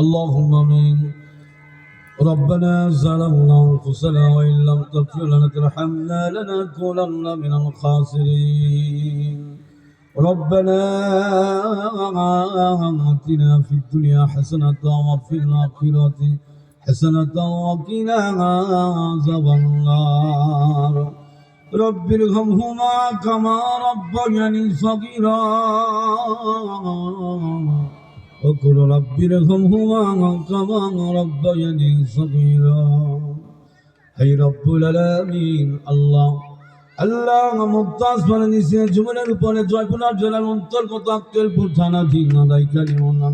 اللهم آمين. ربنا ظلمنا أنفسنا وإن لم تغفر لنا وترحمنا لنكونن من الخاسرين. ربنا آتنا في الدنيا حسنة وفي الآخرة حسنة وقنا عذاب النار. رب ارحمهما كما ربياني صغيرا وقل رب ارحمهما كما ربياني صغيرا. হে রব্বুল আলামিন, আল্লাহ আল্লাহ মুক্তাজ মানে নিচে জীবনের উপরে জয়পুরহাট জেলার অন্তর্গত আক্কেলপুর থানাধীন নাদাইকালী মোহনাম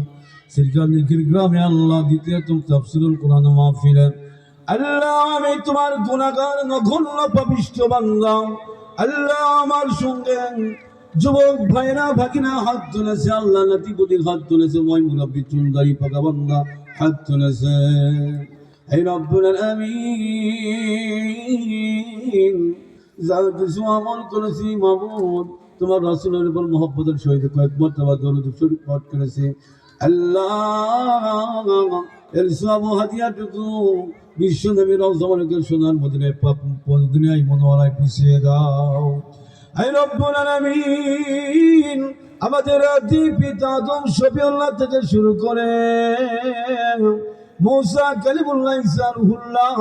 সিরকানিকির গ্রামে আল্লাহ দ্বিতীয় তাফসীরুল কোরআন মাহফিলে আল্লাহ আমি তোমার গুনাহগার নগণ্য পাপিষ্ঠ বান্দা। আল্লাহ আমার সঙ্গে যুবক ভাইরা ভাগিনা হাত তুলেছে, আল্লাহ নাতিপুতির হাত তুলেছে, মই মুরব্বী চুনদারি পাকা বান্দা হাত তুলেছে। হে রব্বুল আলামিন, যা কিছু আমল করেছি মাবুদ তোমার রাসূলের উপর মহব্বতের সহিত কয়েক মর্তবা দরুদ শরীফ পাঠ করেছি। আল্লাহ এর সওয়াব হাদিয়াটুকু বিশ্ব নবীর রওজা মুবারকের সোনার মদিনায় পাক দুনিয়ায় মনোয়ারায় পিছিয়ে দাও। হে রব্বুল আলামিন, আমাদের আদি পিতা আদম শফিউল্লাহ থেকে শুরু করে মুসা কালিমুল্লাহ ঈসা রূহুল্লাহ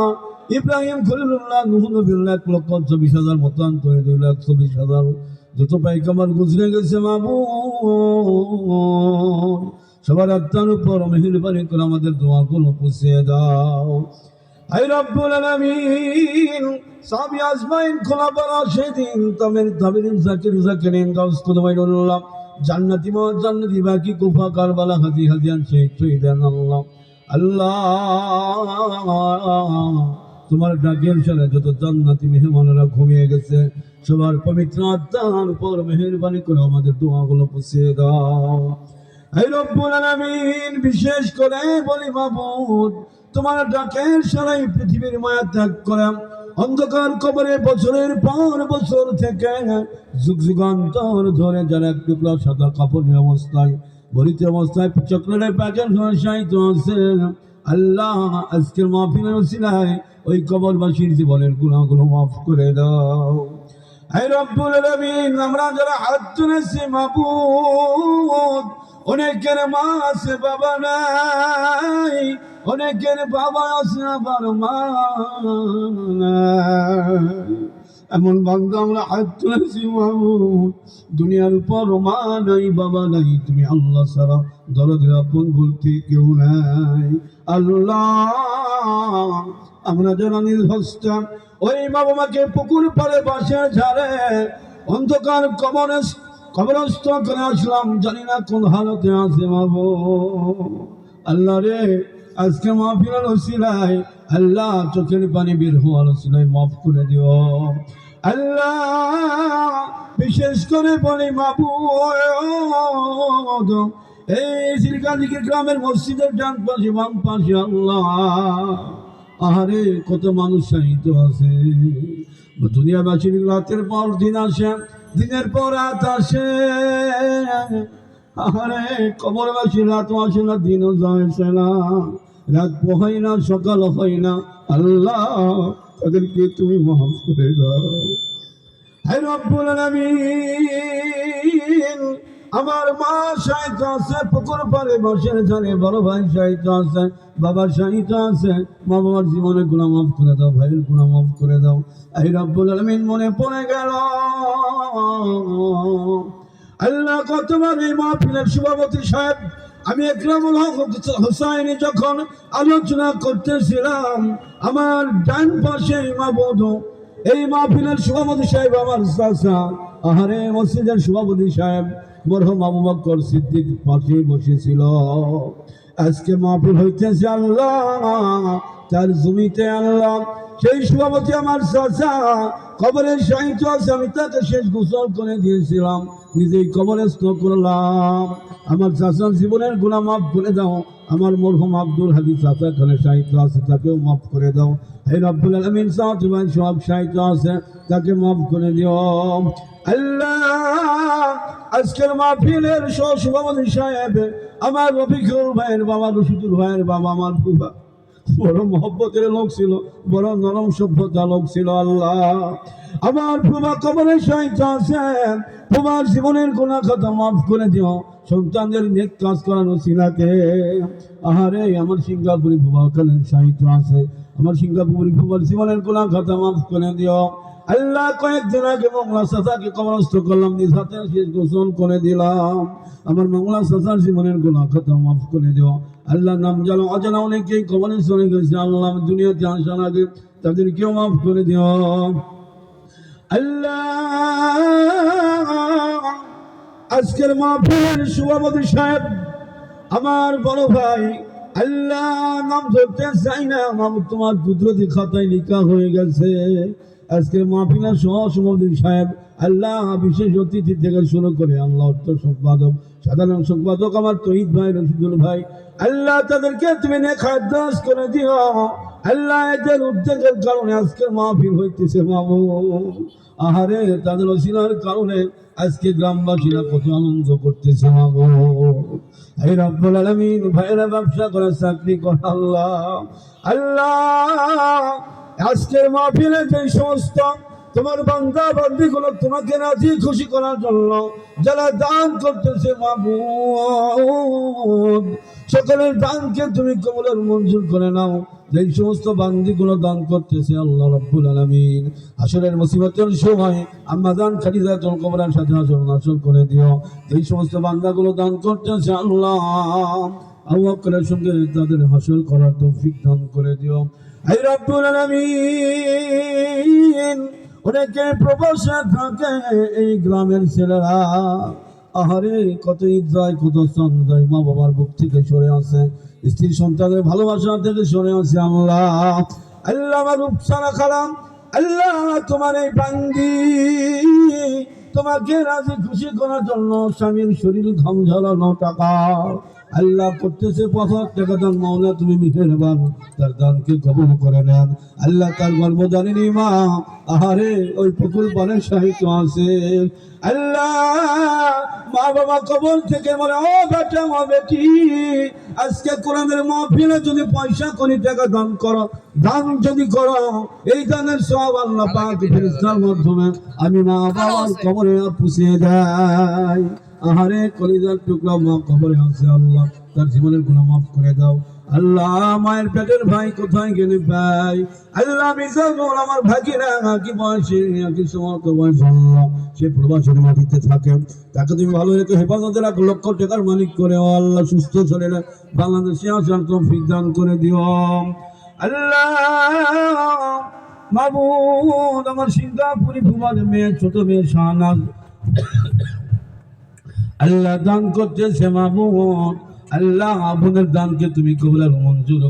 ইব্রাহিম খলিলুল্লাহ নূহ নবীউল্লাহ 1,24,000 মতান্তরে 2,24,000 যত পাইকামার গুজরে গেছে মাবুদ সবার আত্মার উপর মেহেরবানি করে আমাদের দোয়াগুলো পৌঁছে দাও। হে রব্বুল আলামিন, সাহাবী আজমাইন খোলাফা রাশিদিন তাবিঈন জাকিরিন গাউস কুতুবাইনুল্লাহ জান্নাতি জান্নাতি বাকি কুফা কারবালা হাদিয়ান শহীদান আল্লাহ আল্লাহ তোমার ডাকের সাথে যত জান্নাতি মেহমানেরা ঘুমিয়ে গেছে সবার পবিত্র আত্মার উপর মেহেরবানি করে আমাদের দোয়াগুলো পৌঁছে দাও। হে রব্বুল আলামিন, বিশেষ করে বলি মাবুদ তোমার ডাকের সারাই পৃথিবীর মায়া ত্যাগ করে অন্ধকার কবরে বছরের পর বছর থেকে যুগ যুগান্তর ধরে যারা এক টুকরা সাদা কাপড়ের অবস্থায় ভরিত অবস্থায় চক্রের প্যাকেট সাহিত্য আছে আল্লাহ আজকের মাহফিলের ওসিলায় ওই কবরবাসীর জীবনের গুনাহগুলো মাফ করে দাও। হে রব্বুল আলামিন, আমরা যারা হাত তুলেছি মাবুদ অনেকের মা আছে বাবা নাই, অনেকের বাবা আছে আবার মা নাই, এমন বান্দা আমরা হাত তুলেছি মাবুদ দুনিয়ার উপর মা নাই বাবা নাই, তুমি আল্লাহ ছাড়া দরদের আপন বলতে কেউ নাই। আল্লাহ আমরা যারা নির্হস্ত ওই বাবা মাকে পুকুর পাড়ে বাঁশের ঝাড়ে অন্ধকার কবরস্থ করে আসলাম, জানি না কোন হালতে আছে মাবুদ। আল্লাহ রে, আজকে মাহফিলের ওসিলায় আল্লাহ চোখের পানি বের হওয়ার ওসিলায় মাফ করে দিও আল্লাহ। বিশেষ করে বলি মাবুদ এই সিরকানিকির গ্রামের মসজিদের ডান পাশে বাম পাশে আল্লাহ আহারে কত মানুষ শাহিত আছে। দুনিয়াবাসীর রাতের পর দিন আসে, দিনের পর রাত আসে, আহারে কবরবাসীর রাত আসে না, দিনও যাচ্ছে না, রাত হয় না, সকাল হয় না, আল্লাহ তাদেরকে তুমি মাফ করে দাও। হে রব্বুল আলামিন, আমার মা শাহিত আছে পুকুর পাড়ে বাঁশের ঝাড়ে, বড় ভাই শাহিত আছে, বাবা শাহিত আছে, মা বাবার জীবনের গুনাহ মাফ করে দাও, ভাইয়ের গুনাহ মাফ করে দাও। হে রব্বুল আলামিন, মনে পড়ে গেল আল্লাহ কতবার এই মাহফিলের সভাপতি সাহেব আমি একরামুল হক হোসাইনি যখন আলোচনা করতেছিলাম আমার ডান পাশে মাবুদ এই মাহফিলের সভাপতি সাহেব আমার চাচা, আহারে মসজিদের সভাপতি সাহেব মরহুম আবু বকর সিদ্দিক পাশে বসেছিল। আজকে মাহফিল হইতেছে আল্লাহ তার জমিতে আল্লাহ সেই সভাপতি আমার চাচা কবরের সাহিত্য আছে, আমি তাকে শেষ গোসল করে দিয়েছিলাম, নিজেই কবরস্থ করলাম। আমার চাচার জীবনের গুনাহ মাফ করে দাও। আমার মরহুম আব্দুল হাদি চাচা খানে সাহিত্য আছে, তাকেও মাফ করে দাও। এই রব্বুল আলামিন সাথে ভাই সব সাহিত্য আছে, তাকে মাফ করে দিও আল্লাহ। আজকের মাহফিলের সভাপতি সাহেব আমার রফিকুল ভাইয়ের বাবা, রশিদুল ভাইয়ের বাবা, আমার ফুফা বড় মহব্বতের লোক ছিল, বড় নরম সভ্যতা লোক ছিল আল্লাহ। আমার ফুফা কবরের সাহিত্য আছেন, ফুফার জীবনের গুনাহ খাতা মাফ করে দিও, সন্তানদের নেক কাজ করানো ছিলাকে। আহারে আমার সিঙ্গাপুরি ফুফা ওখানে সাহিত্য আছে, আমার সিঙ্গাপুরি ফুফার জীবনের গুনাহ খাতা মাফ করে দিও আল্লাহ। কয়েকদিন আগে মংলা চাচাকে কবরস্থ করলাম, নিজ হাতে শেষ গোসল করে দিলাম। আমার মংলা চাচার জীবনের গুনাহ খাতা মাফ করে দিও আল্লাহ। নাম জানো অজানা অনেকেই কবরে চলে গেছে আল্লাহ, দুনিয়াতে আসার আগে তাদেরকেও মাফ করে দিও আল্লাহ। আজকের মাহফিলের সভাপতি সাহেব আমার বড় ভাই, আল্লাহ নাম ধরতে চাই না, নাম তোমার কুদরতি খাতায় লিখা হয়ে গেছে। আজকের মাহফিলের সভাপতি সাহেব আল্লাহ, বিশেষ অতিথি থেকে শুরু করে আল্লাহ অর্থ সম্পাদক, সাধারণ সম্পাদক আমার তহিদ ভাই, রশিদুল ভাই, আল্লাহ তাদেরকে তুমি নেখাদ্দাস করে দিও আল্লাহ। এদের উদ্যোগের কারণে আজকের মাহফিল হইতেছে মামু। আহারে তাদের অসিলার কারণে আজকে গ্রামবাসীরা কত আনন্দ করতেছে মামু। এই রব্বুল আলামিন ভাইরা ব্যবসা করে, চাকরি করে আল্লাহ আল্লাহ। আজকের মাহফিলে যে সমস্ত তোমার বান্দা বান্দি গুলো তোমাকে রাজি খুশি করার জন্য যারা দান করতেছে মাবুদ, সকলের দানকে তুমি কবুলের মঞ্জুর করে নাও। যেই সমস্ত বান্দিগুলো দান করতেছে আল্লাহ রাব্বুল আলামিন, আসরের মুসিবতের সময় আম্মা দান খাদিজাতুল কুবরার সাথে আসর নাসর করে দিও। যেই সমস্ত বান্দাগুলো দান করতেছে আল্লাহ, আবু বকরের সঙ্গে তাদের হাসর করার তৌফিক দান করে দিও হে রাব্বুল আলামিন। অনেকে প্রবাসে থাকে এই গ্রামের ছেলেরা, আহারে কত ঈদ যায়, কত চান যায়, মা বাবার বুক থেকে সরে আছে, স্ত্রী সন্তানের ভালোবাসা থেকে সরে আছে আল্লাহ। আল্লাহ আমার রূপসানা খালাম আল্লাহ, তোমার এই বান্দি তোমাকে রাজি খুশি করার জন্য স্বামীর শরীর ঘাম ঝরানো টাকা আল্লাহ করতেছে, ৫০০০ টাকা দান মাওলা তুমি মেহেরবান তার দানকে কবুল করে নেন আল্লাহ। তার গর্ভধারিণী মা, আহারে ওই পুকুর পানের সাহিত্য আছে আল্লাহ। মা বাবা কবর থেকে বলে, ও বেটা ও বেটি, আজকে কোরআনের মাহফিলে যদি পয়সা কোটি টাকা দান করো, দান যদি করো, এই দানের সব আল্লাহ পাক ফেরেশতার মাধ্যমে আমি মা বাবার কবরে পুষিয়ে দেয়। আহারে কলিজার টুকরা মা কবরে আছে আল্লাহ, তার জীবনের গুনাহ মাফ করে দাও আল্লাহ। মায়ের পেটের ভাই কোথায় গেলে ভাই আল্লাহ, মিজানুর আমার ভাগিনা কি বয়সে কি সমস্ত বয়স আল্লাহ, সে প্রবাসের মাটিতে থাকে, তাকে তুমি ভালো রেখে হেফাজতে রাখো, লক্ষ টাকার মালিক করে আল্লাহ, সুস্থ শরীরে বাংলাদেশে আসার তৌফিক দান করে দিও আল্লাহ। মাবুদ আমার সিঙ্গাপুরি ফুমার মেয়ে, ছোট মেয়ে শাহনাজ আল্লাহ দান করতেছে মাবুদ আল্লাহ, আপনাদের দানকে তুমি কবুল মঞ্জুর